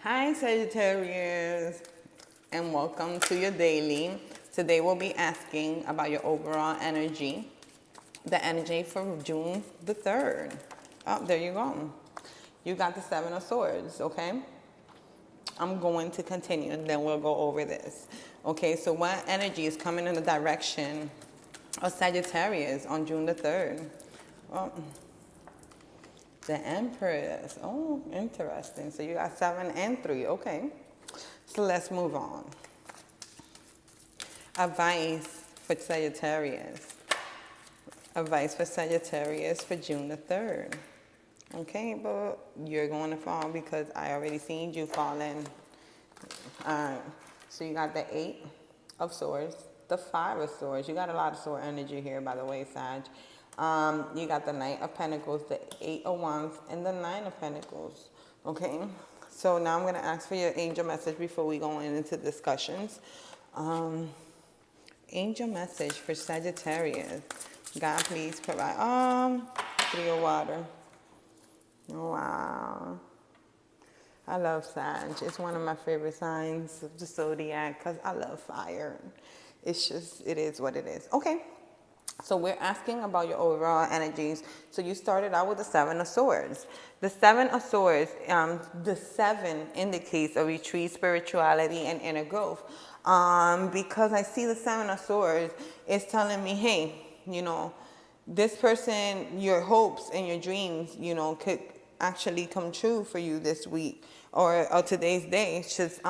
Hi Sagittarius, and welcome to your daily. Today we'll be asking about your overall energy, the energy for June the 3rd. Oh, there you go. You got the Seven of Swords, okay? I'm going to continue and then we'll go over this. Okay, so what energy is coming in the direction of Sagittarius on June the 3rd? Oh, the Empress. Oh, interesting. So you got 7 and 3. Okay. So let's move on. Advice for Sagittarius. Advice for Sagittarius for June the 3rd. Okay, but you're going to fall because I already seen you falling. Alright. So you got the 8 of Swords, the 5 of Swords. You got a lot of sword energy here, by the way, Sag. You got the Knight of Pentacles, the 8 of Wands, and the 9 of Pentacles. Okay, so now I'm going to ask for your angel message before we go into discussions. Angel message for Sagittarius. God, please provide. 3 of Water. Wow. I love Sag. It's one of my favorite signs of the zodiac because I love fire. It's just, it is what it is. Okay. So we're asking about your overall energies. So you started out with the 7 of Swords. The 7 of Swords, the 7 indicates a retreat, spirituality, and inner growth. Because I see the 7 of Swords, it's telling me, hey, you know, this person, your hopes and your dreams, you know, could actually come true for you this week or today's day. It's just,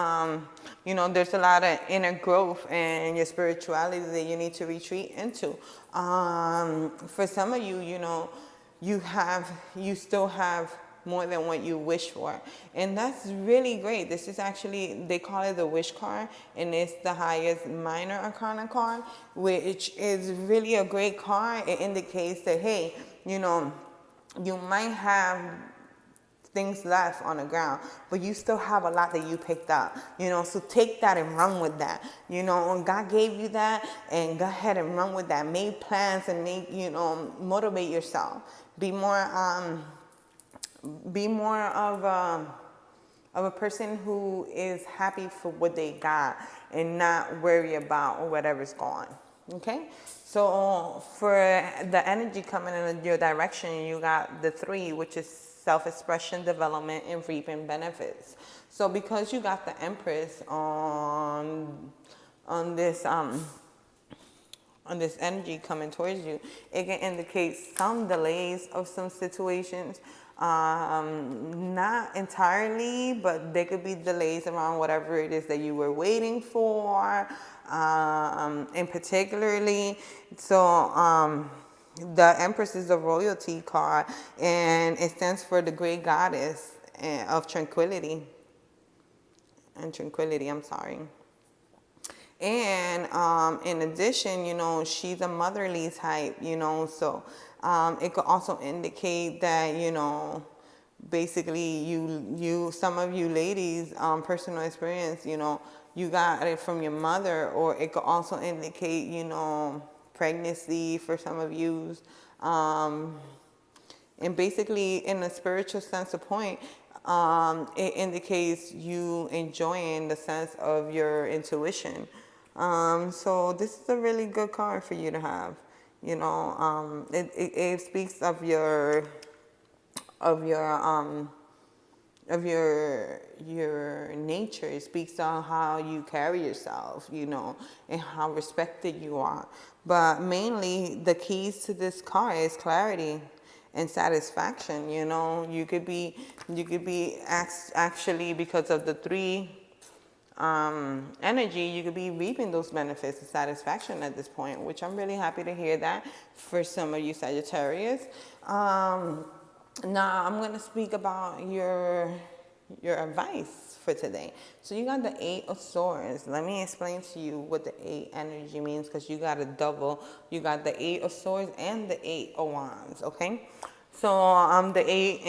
you know, there's a lot of inner growth and your spirituality that you need to retreat into. For some of you, you know, you still have more than what you wish for. And that's really great. This is actually, they call it the wish card, and it's the highest minor arcana card, which is really a great card. It indicates that, hey, you know, you might have things left on the ground, but you still have a lot that you picked up, you know, so take that and run with that, you know, and God gave you that, and go ahead and run with that. Make plans and make, you know, motivate yourself. Be more of a person who is happy for what they got and not worry about whatever's gone. Okay, so for the energy coming in your direction, you got the 3, which is self-expression, development, and reaping benefits. So because you got the Empress on this energy coming towards you, it can indicate some delays of some situations. Not entirely, but there could be delays around whatever it is that you were waiting for, and particularly, so the Empress is a royalty card, and it stands for the great goddess of tranquility. I'm sorry. And in addition, you know, she's a motherly type, you know, so it could also indicate that, you know, basically some of you ladies, personal experience, you know, you got it from your mother, or it could also indicate, you know, pregnancy for some of you. And basically, in a spiritual sense of point, it indicates you enjoying the sense of your intuition. So this is a really good card for you to have. You know, it speaks of your nature. It speaks on how you carry yourself, you know, and how respected you are. But mainly, the keys to this card is clarity and satisfaction. You know, you could be actually, because of the 3 energy, you could be reaping those benefits of satisfaction at this point, which I'm really happy to hear that for some of you Sagittarius. Now I'm going to speak about your advice for today. So you got the 8 of Swords. Let me explain to you what the 8 energy means, because you got a double. You got the 8 of Swords and the 8 of Wands, okay? So the 8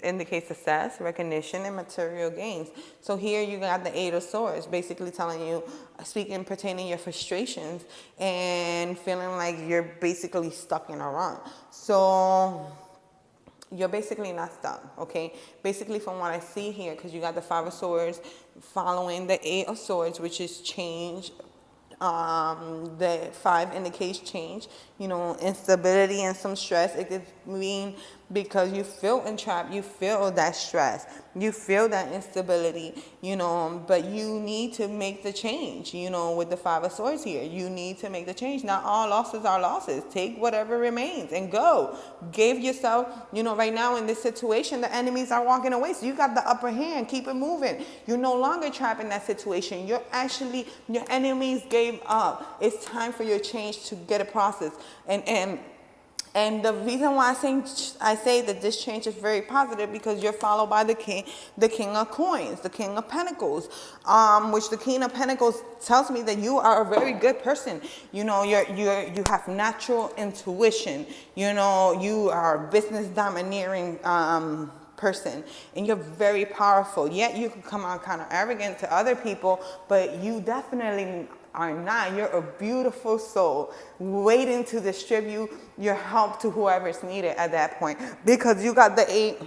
indicates success, recognition, and material gains. So here you got the 8 of Swords, basically telling you, speaking pertaining your frustrations and feeling like you're basically stuck in a rut. So you're basically not stuck, okay? Basically, from what I see here, because you got the Five of Swords following the Eight of Swords, which is change. The 5 indicates change, you know, instability and some stress. It could mean because you feel entrapped, you feel that stress, you feel that instability, you know, but you need to make the change, you know, with the Five of Swords here. You need to make the change. Not all losses are losses. Take whatever remains and go. Give yourself, you know, right now in this situation, the enemies are walking away. So you got the upper hand. Keep it moving. You're no longer trapped in that situation. You're actually, your enemies gave up. It's time for your change to get a process. And the reason why I say that this change is very positive, because you're followed by the king of coins, the king of pentacles, which the king of pentacles tells me that you are a very good person. You know, you have natural intuition. You know, you are a business domineering person, and you're very powerful. Yet you can come out kind of arrogant to other people, but you definitely are not. You're a beautiful soul waiting to distribute your help to whoever's needed at that point, because you got the Eight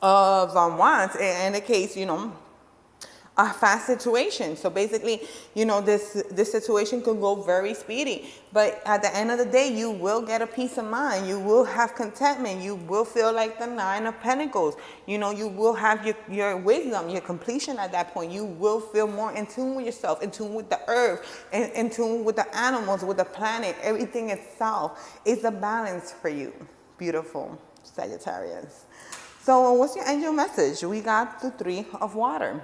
of Wands. It indicates, you know, a fast situation. So basically, you know, this situation could go very speedy, but at the end of the day, you will get a peace of mind. You will have contentment. You will feel like the Nine of Pentacles. You know, you will have your wisdom, your completion at that point. You will feel more in tune with yourself, in tune with the earth, in tune with the animals, with the planet. Everything itself is a balance for you. Beautiful Sagittarius. So what's your angel message? We got the Three of Water.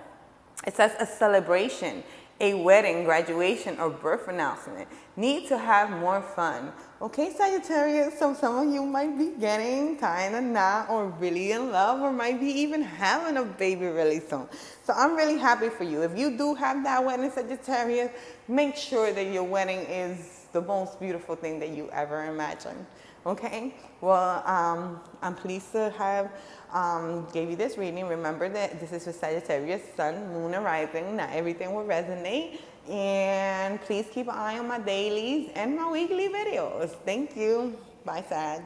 It says a celebration, a wedding, graduation, or birth announcement. Need to have more fun. Okay, Sagittarius, so some of you might be getting kind of not or really in love, or might be even having a baby really soon. So I'm really happy for you. If you do have that wedding, Sagittarius, make sure that your wedding is the most beautiful thing that you ever imagined. Okay, well, I'm pleased to have gave you this reading. Remember that this is for Sagittarius, Sun, Moon, and Rising. Not everything will resonate. And please keep an eye on my dailies and my weekly videos. Thank you. Bye, Sag.